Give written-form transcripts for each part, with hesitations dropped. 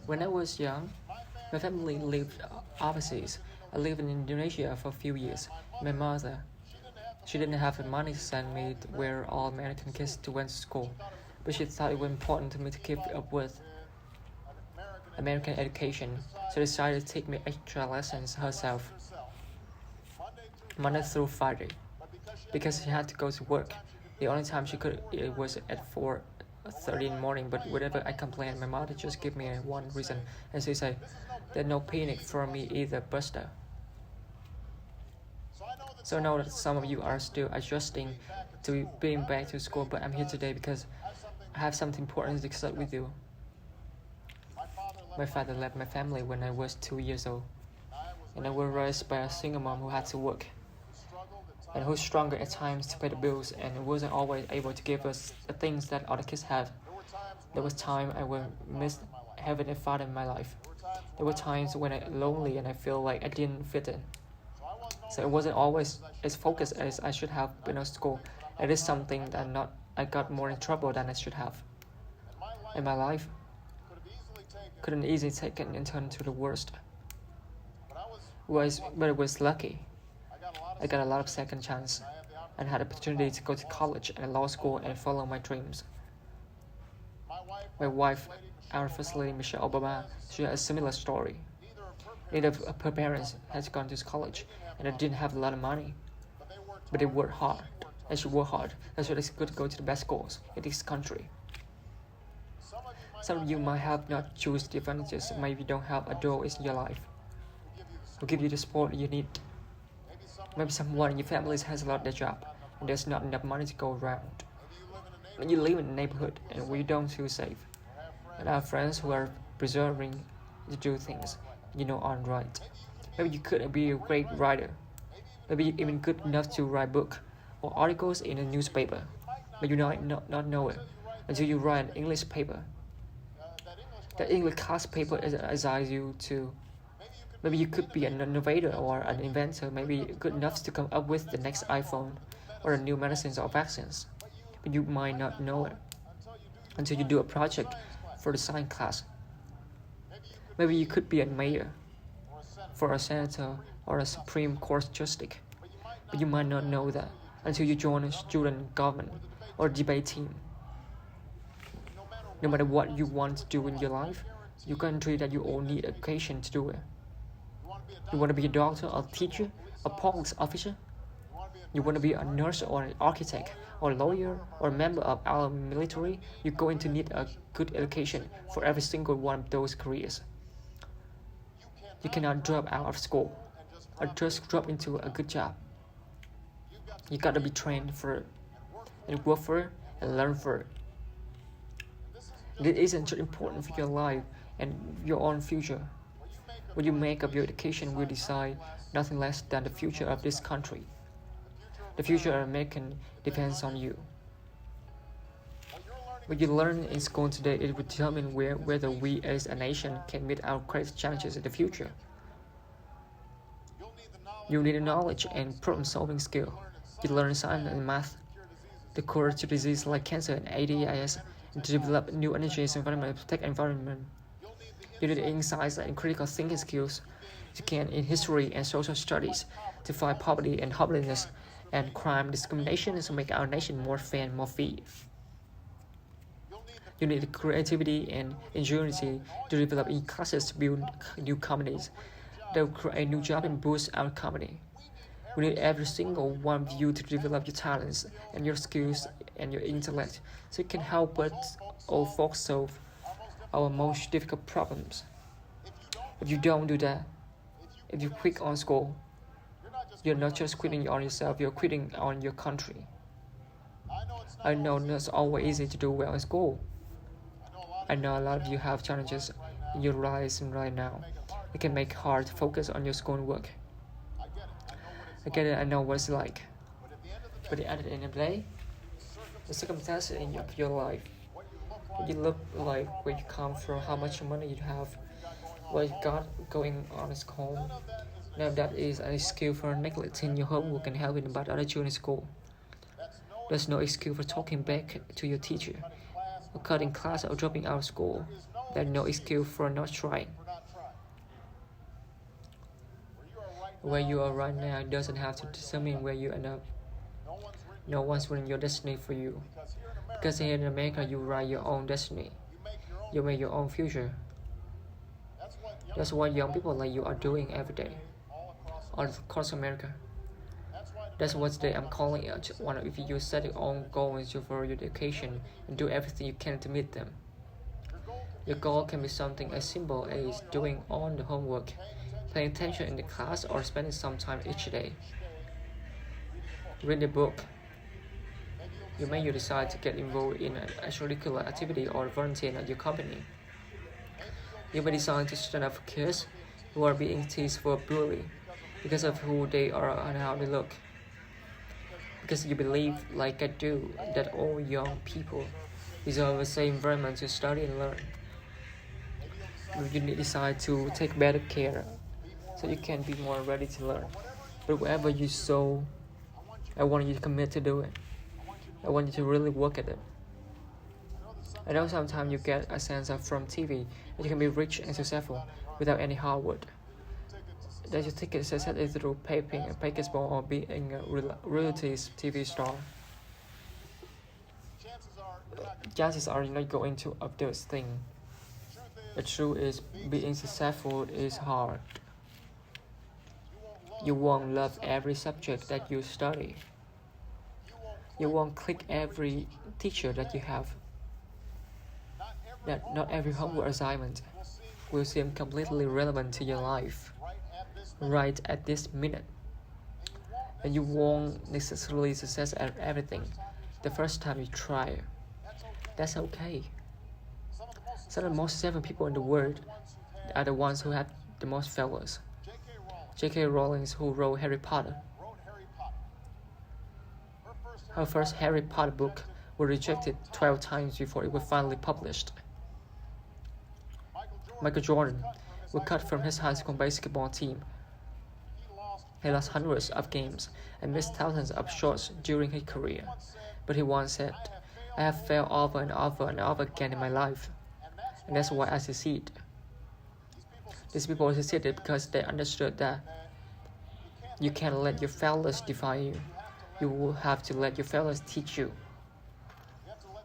When I was young, my family lived overseas. I lived in Indonesia for a few years. My mother, she didn't have the money to send me where all American kids went to school, but she thought it was important to me to keep up with American education, so decided to take me extra lessons herself, Monday through Friday. Because she had to go to work, the only time she could it was at 4:30 in the morning. But whenever I complained, my mother just gave me one reason, and she said, "There's no picnic for me either, Buster." So I know that some of you are still adjusting to being back to school, but I'm here today because I have something important to discuss with you. My father left my family when I was 2 years old, and I was raised by a single mom who had to work, and who struggled at times to pay the bills and wasn't always able to give us the things that other kids had. There was time I would miss having a father in my life. There were times when I lonely and I feel like I didn't fit in. So I wasn't always as focused as I should have been at school. It is something that I got more in trouble than I should have. And my life couldn't easily take it and turn to the worst. But I was lucky. I got a lot of second chance and had the opportunity to go to college and law school and follow my dreams. My wife, our First Lady Michelle Obama, she had a similar story. Neither of her parents had gone to college, and they didn't have a lot of money. But they worked hard, and she worked hard, and so they could go to the best schools in this country. Some of you might have not choose the advantages, maybe you don't have a door in your life who give you the support you need. Maybe someone in your family has lost their job, and there's not enough money to go around. Maybe you live in a neighborhood and where you don't feel safe, and have friends who are preserving to do things aren't right. Maybe you could be a great writer. Maybe you're even good enough to write books or articles in a newspaper, but you might not know it until you write an English paper. The English class paper assigns you to. Maybe you could be an innovator or an inventor, maybe good enough to come up with the next iPhone or a new medicines or vaccines, but you might not know it until you do a project for the science class. Maybe you could be a mayor, for a senator or a Supreme Court justice, but you might not know that until you join a student government or debate team. No matter what you want to do in your life, you country that you all need education to do it. You want to be a doctor, a teacher, a police officer? You want to be a nurse or an architect or a lawyer or a member of our military? You're going to need a good education for every single one of those careers. You cannot drop out of school or just drop into a good job. You gotta be trained for it and work for it and learn for it. This isn't just important for your life and your own future. What you make of your education will decide nothing less than the future of this country. The future of America depends on you. What you learn in school today, it will determine whether we as a nation can meet our great challenges in the future. You need knowledge and problem-solving skill. You learn science and math, the cure to diseases like cancer and AIDS, and to develop new energies environment to protect environment. You need insights and critical thinking skills to gain in history and social studies to fight poverty and homelessness and crime discrimination to make our nation more fair and more free. You need creativity and ingenuity to develop e-classes to build new companies that will create new jobs and boost our company. We need every single one of you to develop your talents and your skills and your intellect so you can help us all folks solve our most difficult problems. If you don't do that, if you quit on school, you're not just quitting on yourself, you're quitting on your country. I know it's always easy to do well in school. I know a lot of you have challenges in your lives right now. It can make it hard to focus on your schoolwork. I get it, I know what it's like. But at the end of the day, the circumstances in your life, what you look like, where you come from, how much money you have, what you got going on at home, none of that is an excuse for neglecting your homework and helping about other children in school. There's no excuse for talking back to your teacher, or cutting class or dropping out of school. There's no excuse for not trying. Where you are right now doesn't have to determine where you end up. No one's written your destiny for you. Because here in America, you write your own destiny. You make your own future. That's what young people like you are doing every day, all across America. That's what today I'm calling it. If you set your own goals for your education and do everything you can to meet them. Your goal can be something as simple as doing all the homework, paying attention in the class, or spending some time each day. Read a book. You may decide to get involved in an extracurricular activity or volunteer at your company. You may decide to stand up for kids who are being teased for bullying because of who they are and how they look. Because you believe, like I do, that all young people deserve the same environment to study and learn. You decide to take better care so you can be more ready to learn. But whatever you sow, I want you to commit to do it. I want you to really work at it. I know sometimes you get a sense of from TV that you can be rich and successful without any hard work. That your ticket success is through paying a basketball or being a reality TV star. Chances are you're not going to of those things. The truth is, being successful is hard. You won't love every subject that you study. You won't click every teacher that you have. That not every homework assignment will seem completely relevant to your life right at this minute. And you won't necessarily success at everything the first time you try. That's okay. Some of the most successful people in the world are the ones who have the most failures. J.K. Rowling, who wrote Harry Potter. Her first Harry Potter book was rejected 12 times before it was finally published. Michael Jordan was cut from his high school basketball team. He lost hundreds of games and missed thousands of shots during his career. But he once said, I have failed over and over and over again in my life, and that's why I succeed. These people succeeded because they understood that you can't let your failures define you. You will have to let your failures teach you.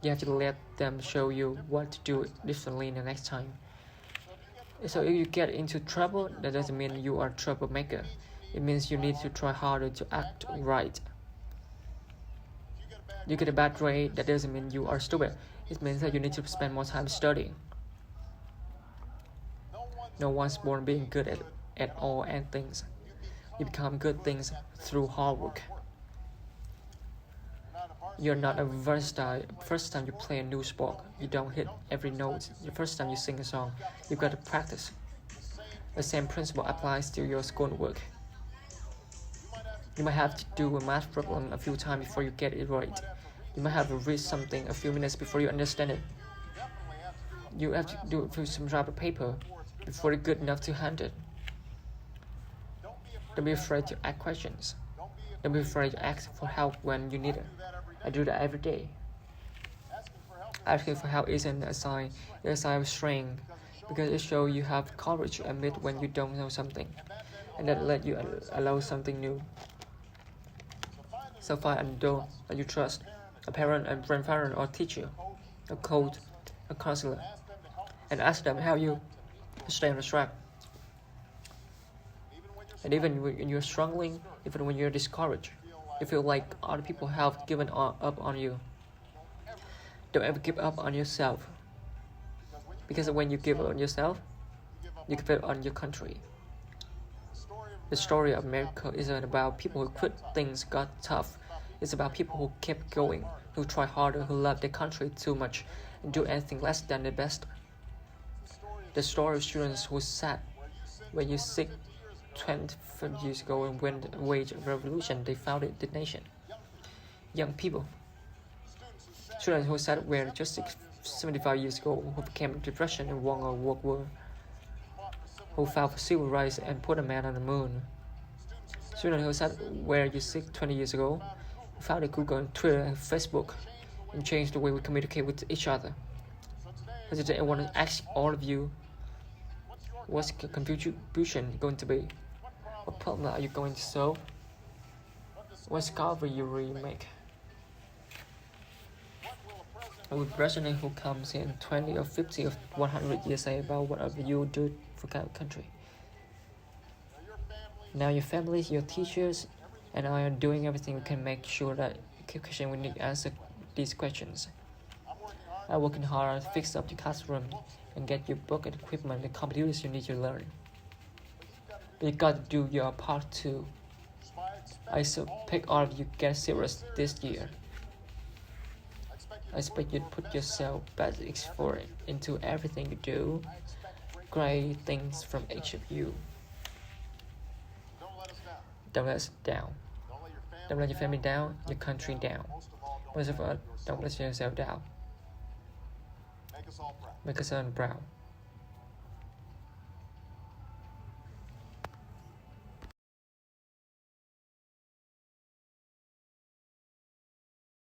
You have to let them show you what to do differently the next time. So if you get into trouble, that doesn't mean you are a troublemaker. It means you need to try harder to act right. You get a bad grade, that doesn't mean you are stupid. It means that you need to spend more time studying. No one's born being good at all and things. You become good things through hard work. You're not a versatile. First time you play a new sport, you don't hit every note. The first time you sing a song, you've got to practice. The same principle applies to your schoolwork. You might have to do a math problem a few times before you get it right. You might have to read something a few minutes before you understand it. You have to do it through some type of paper before you're good enough to handle it. Don't be afraid to ask questions. Don't be afraid to ask for help when you need it. I do that every day. Asking for help isn't a sign of strength, because it shows you have courage to admit when you don't know something, and that let you allow something new. So find an adult that you trust, a parent, a grandparent, or teacher, a coach, a counselor, and ask them how you stay on the track. And even when you're struggling, even when you're discouraged, you feel like other people have given up on you. Don't ever give up on yourself. Because when you give up on yourself, you give up on your country. The story of America isn't about people who quit things got tough. It's about people who kept going, who try harder, who love their country too much, and do anything less than their best. The story of students who sat when you sick 25 years ago and when the wage revolution they founded the nation. Young people, students who sat where just 75 years ago who became depression and won a world war, who fought for civil rights and put a man on the moon. Students who sat where you sick 20 years ago, who founded Google and Twitter and Facebook and changed the way we communicate with each other. So today I want to ask all of you, what's your contribution going to be? What problem are you going to solve? What discovery you will make? Will president who comes in 20 or 50 or 100 years say about whatever you do for our country? Now your families, your teachers, and I are doing everything we can make sure that we need to answer these questions. I'm working hard to fix up the classroom and get you book and equipment and computers you need to learn. But you gotta do your part too. I expect all of you get serious this year. I expect you to put yourself best effort into everything you do. Great things from each of you. Don't let us down. Don't let your family down, your country down. Most of all, don't let yourself down. Make us all proud.